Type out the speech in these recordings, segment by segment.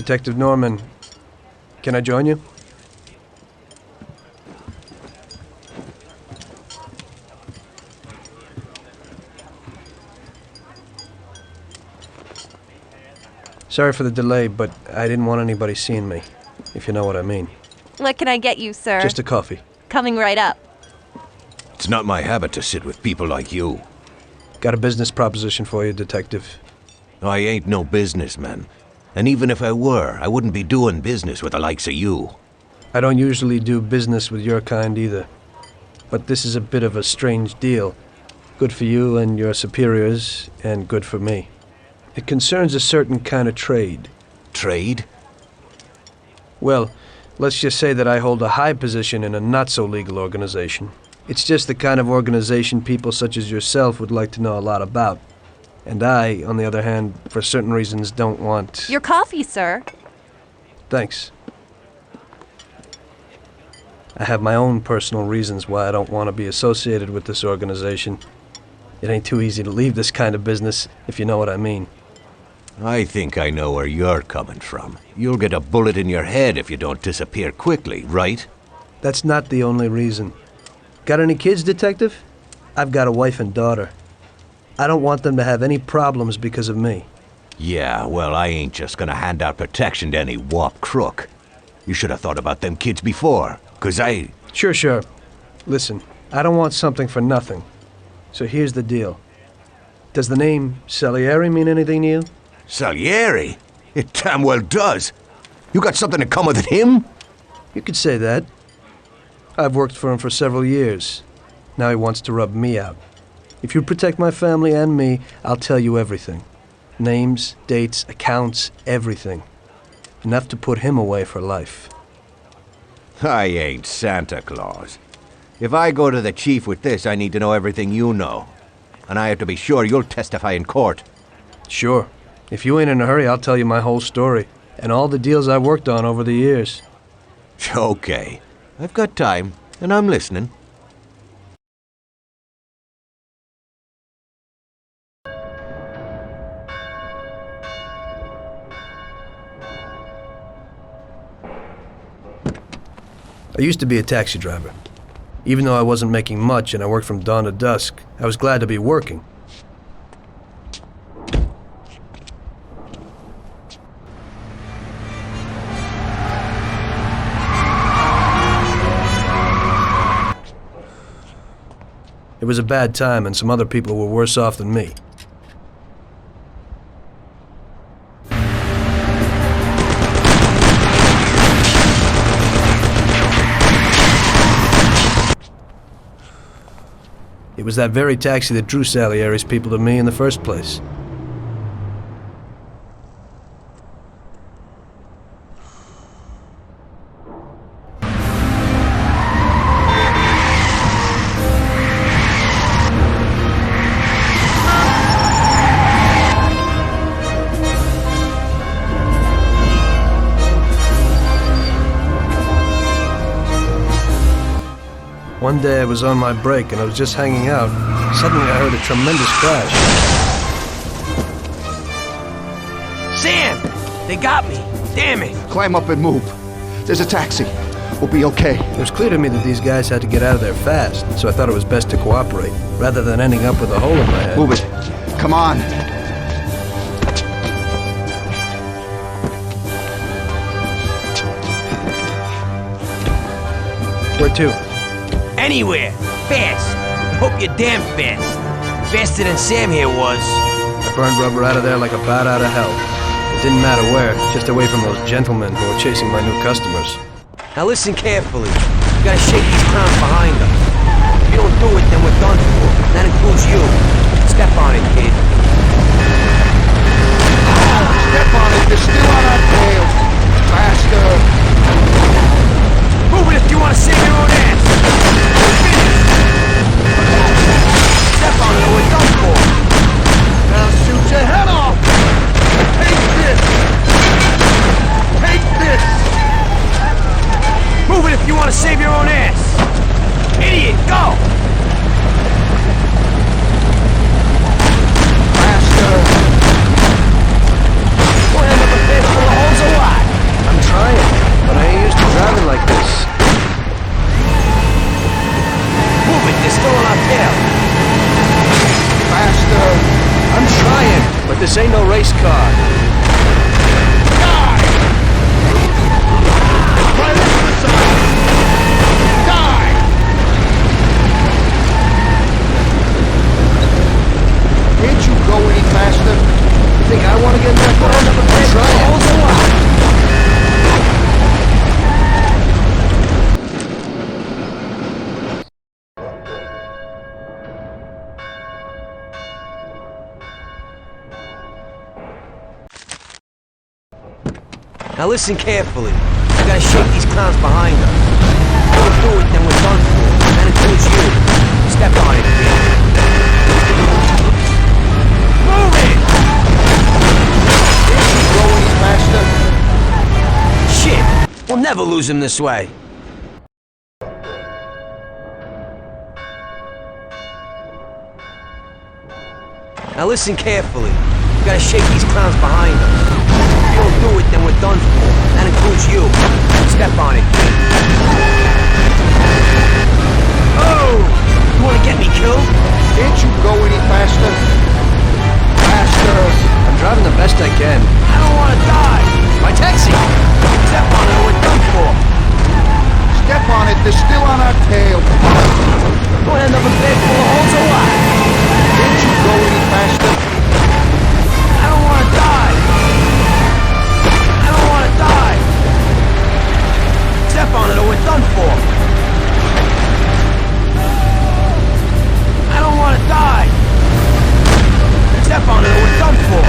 Detective Norman, can I join you? Sorry for the delay, but I didn't want anybody seeing me, if you know what I mean. What can I get you, sir? Just a coffee. Coming right up. It's not my habit to sit with people like you. Got a business proposition for you, Detective. I ain't no businessman. And even if I were, I wouldn't be doing business with the likes of you. I don't usually do business with your kind either. But this is a bit of a strange deal. Good for you and your superiors, and good for me. It concerns a certain kind of trade. Trade? Well, let's just say that I hold a high position in a not-so-legal organization. It's just the kind of organization people such as yourself would like to know a lot about. And I, on the other hand, for certain reasons, don't want... Your coffee, sir. Thanks. I have my own personal reasons why I don't want to be associated with this organization. It ain't too easy to leave this kind of business, if you know what I mean. I think I know where you're coming from. You'll get a bullet in your head if you don't disappear quickly, right? That's not the only reason. Got any kids, Detective? I've got a wife and daughter. I don't want them to have any problems because of me. Yeah, well, I ain't just gonna hand out protection to any wop crook. You should have thought about them kids before, 'cause I... Sure. Listen, I don't want something for nothing. So here's the deal. Does the name Salieri mean anything to you? Salieri? It damn well does. You got something in common with him? You could say that. I've worked for him for several years. Now he wants to rub me out. If you protect my family and me, I'll tell you everything. Names, dates, accounts, everything. Enough to put him away for life. I ain't Santa Claus. If I go to the chief with this, I need to know everything you know. And I have to be sure you'll testify in court. Sure. If you ain't in a hurry, I'll tell you my whole story. And all the deals I've worked on over the years. Okay. I've got time, and I'm listening. I used to be a taxi driver. Even though I wasn't making much and I worked from dawn to dusk, I was glad to be working. It was a bad time and some other people were worse off than me. It was that very taxi that drew Salieri's people to me in the first place. One day I was on my break and I was just hanging out. Suddenly I heard a tremendous crash. Sam! They got me! Damn it! Climb up and move. There's a taxi. We'll be okay. It was clear to me that these guys had to get out of there fast, so I thought it was best to cooperate, rather than ending up with a hole in my head. Move it. Come on. Where to? Anywhere! Fast! I hope you're damn fast. Faster than Sam here was. I burned rubber out of there like a bat out of hell. It didn't matter where, just away from those gentlemen who were chasing my new customers. Now listen carefully. You gotta shake these clowns behind us. If you don't do it, then we're done for. That includes you. Step on it, kid. Step on it. You're still on our tail. Faster. Move it if you want to save your own ass! Step on it or we're done for! I'll shoot your head off! Take this! Take this! Move it if you want to save your own ass! Idiot, go! Faster! We'll end up a face full of holes or what? This ain't no race car. Die! Right into the side! Die! Can't you go any faster? You think I want to get that far? I'm trying. Now listen carefully. We gotta shake these clowns behind us. If we don't do it, then we're done for. That includes you. Step on it, kid. Move it! Can't you go any faster? Shit! We'll never lose him this way. Now listen carefully. We gotta shake these clowns behind us. If we don't do it, then we're done for. That includes you. Step on it, kid. Oh! You wanna get me killed? Can't you go any faster? Faster! I'm driving the best I can. I don't wanna die! My taxi! Step on it or we're done for! Step on it, they're still on our tail. We'll end up a bed full of holes or what? Can't you go any faster? I don't wanna die! I don't wanna die! Step on it or we're done for! I don't wanna die! Step on it or we're done for!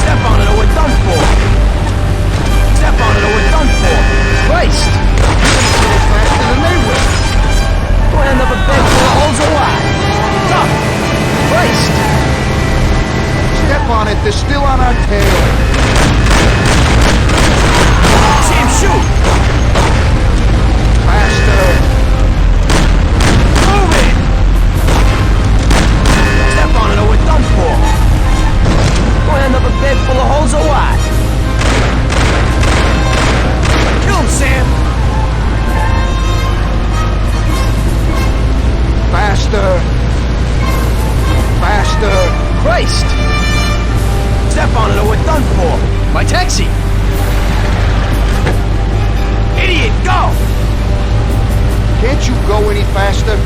Step on it or we're done for! Step on it or we're done for! Christ! You're a little faster than they will. We'll end up a bed full of holes or what? Tough! Christ! Step on it, they're still on our tail. Sam, shoot! Faster! Move it! Step on it or we're done for! We'll end up a bed full of holes or what? Kill him, Sam! Faster! Faster! Christ! Step on it or we're done for! My taxi! Idiot, go! Can't you go any faster?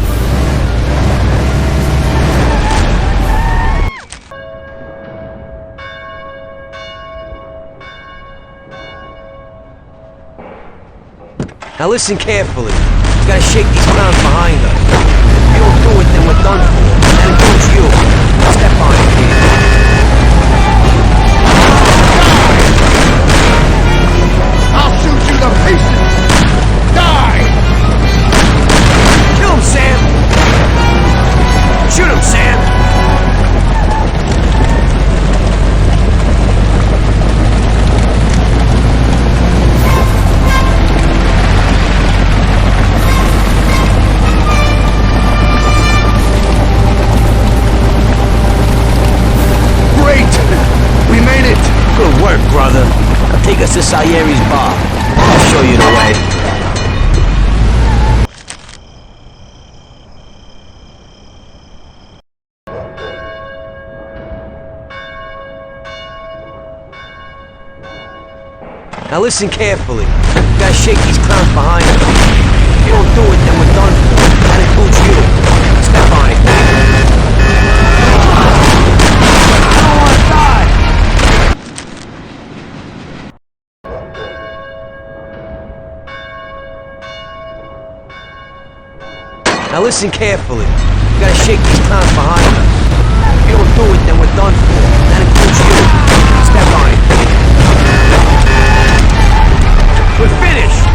Now listen carefully. We gotta shake these clowns behind us. If we don't do it, then we're done for. That includes you. Step on it, kid. I'll shoot you to pieces! Die! Kill him, Sam! Shoot him, Sam! Great! We made it! Good work, brother. Now take us to Sayeri's bar. I'll show you the way. Now listen carefully. We gotta shake these clowns behind us. If you don't do it, then we're done for. That includes you. Step on it, kid. I don't wanna die! Now listen carefully. We gotta shake these clowns behind us. If you don't do it, then we're done for. That includes you. Step on it, kid. We're finished!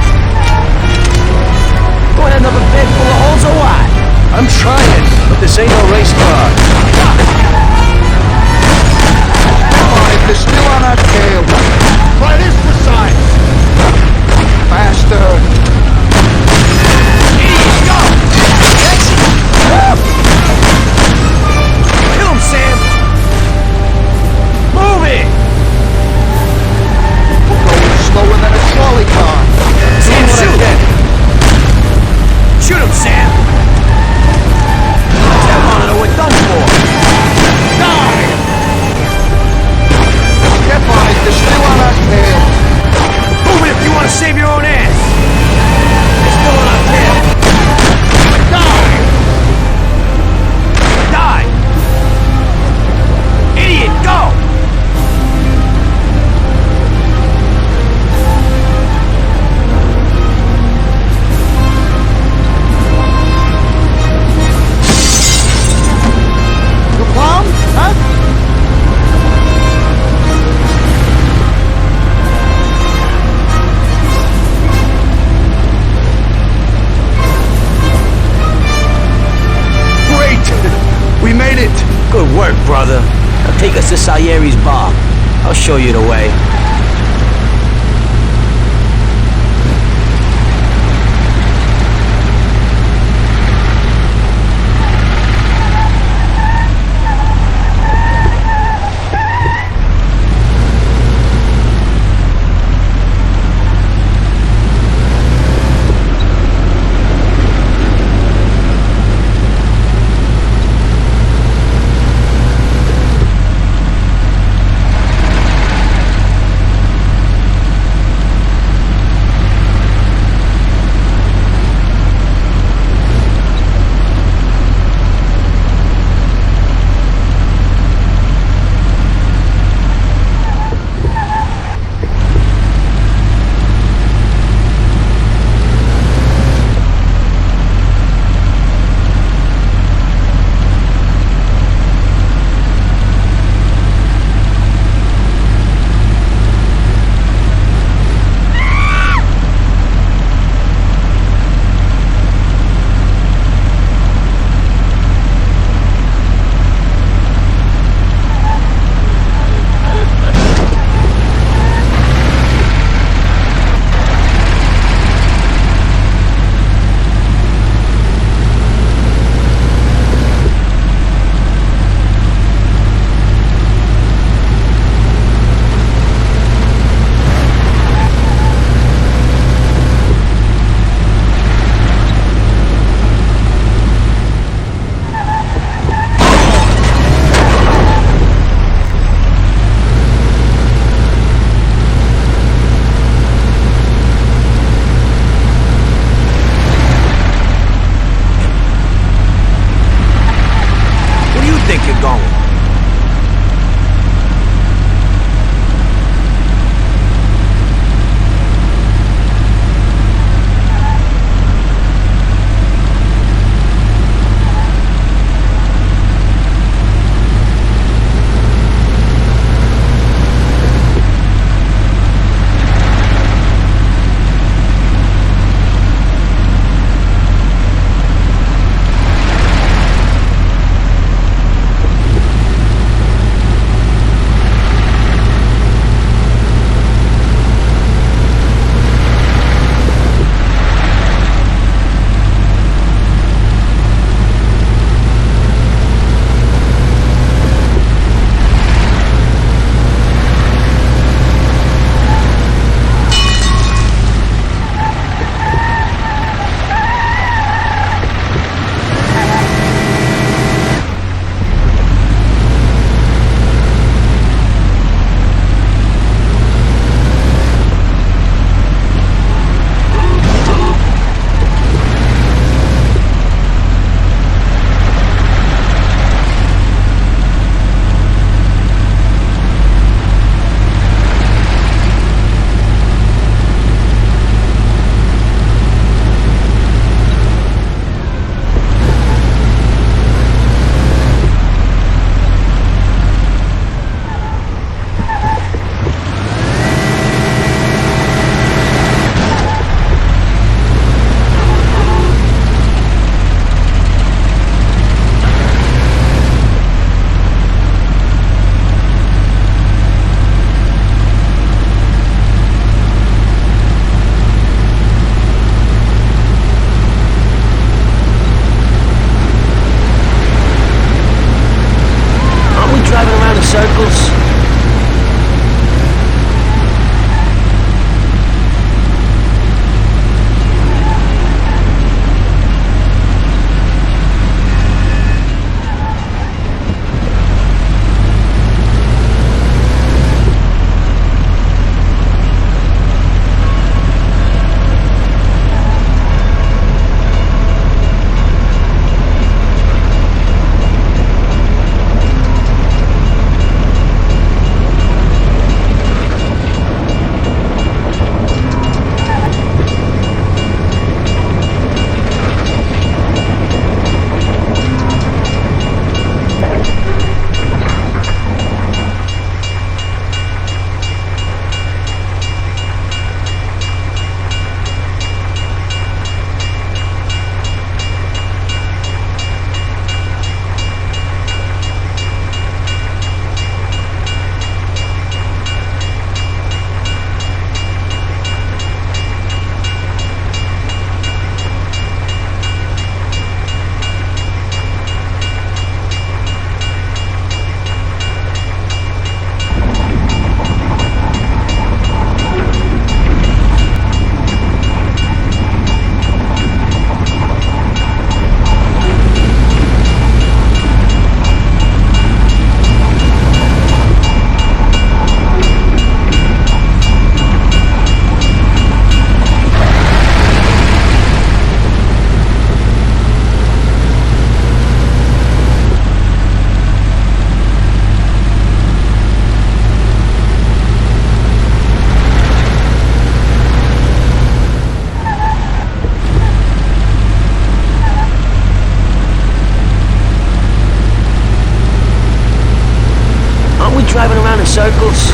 Gonna end up a bed full of holes or what? I'm trying, but this ain't no race car. Step on it, they're still on our tail. Right is the sign! Faster! Idiot, go! Taxi! Kill him, Sam! Move it! We're going slower than a trolley car. Take us to Salieri's bar. I'll show you the way. close.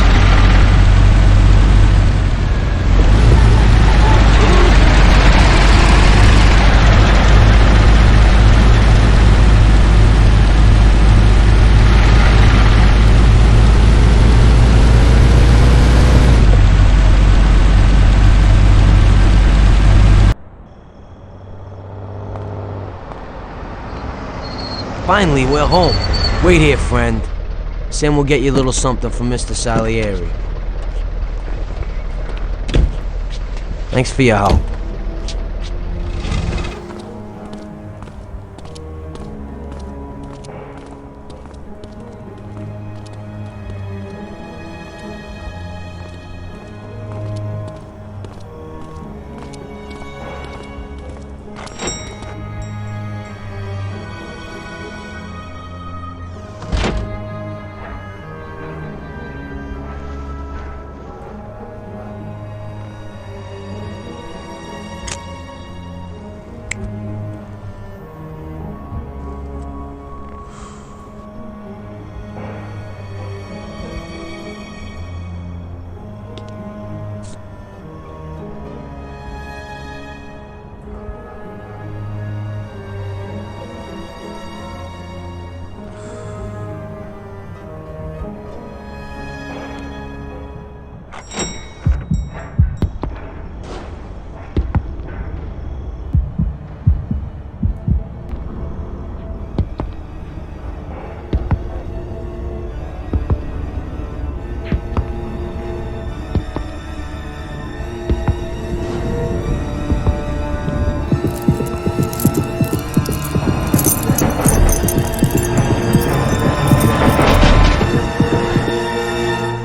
Finally, we're home. Wait here, friend. Sam will get you a little something from Mr. Salieri. Thanks for your help.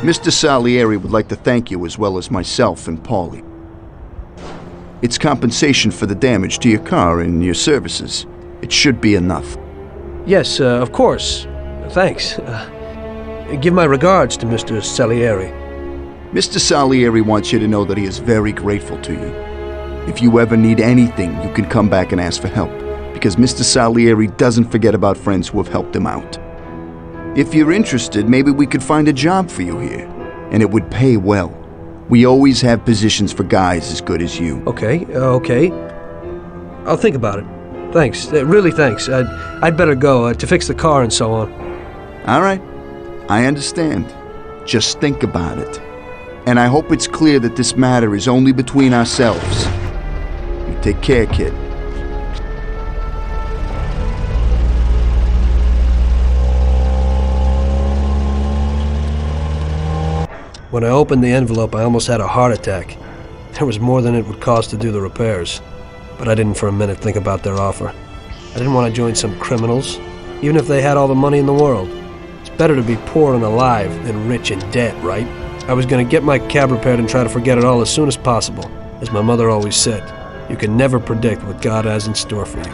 Mr. Salieri would like to thank you as well as myself and Paulie. It's compensation for the damage to your car and your services. It should be enough. Yes, of course. Thanks. Give my regards to Mr. Salieri. Mr. Salieri wants you to know that he is very grateful to you. If you ever need anything, you can come back and ask for help, because Mr. Salieri doesn't forget about friends who have helped him out. If you're interested, maybe we could find a job for you here, and it would pay well. We always have positions for guys as good as you. Okay. I'll think about it. Thanks. Really thanks. I'd better go to fix the car and so on. All right. I understand. Just think about it. And I hope it's clear that this matter is only between ourselves. You take care, kid. When I opened the envelope, I almost had a heart attack. There was more than it would cost to do the repairs. But I didn't for a minute think about their offer. I didn't want to join some criminals, even if they had all the money in the world. It's better to be poor and alive than rich and dead, right? I was going to get my cab repaired and try to forget it all as soon as possible. As my mother always said, you can never predict what God has in store for you.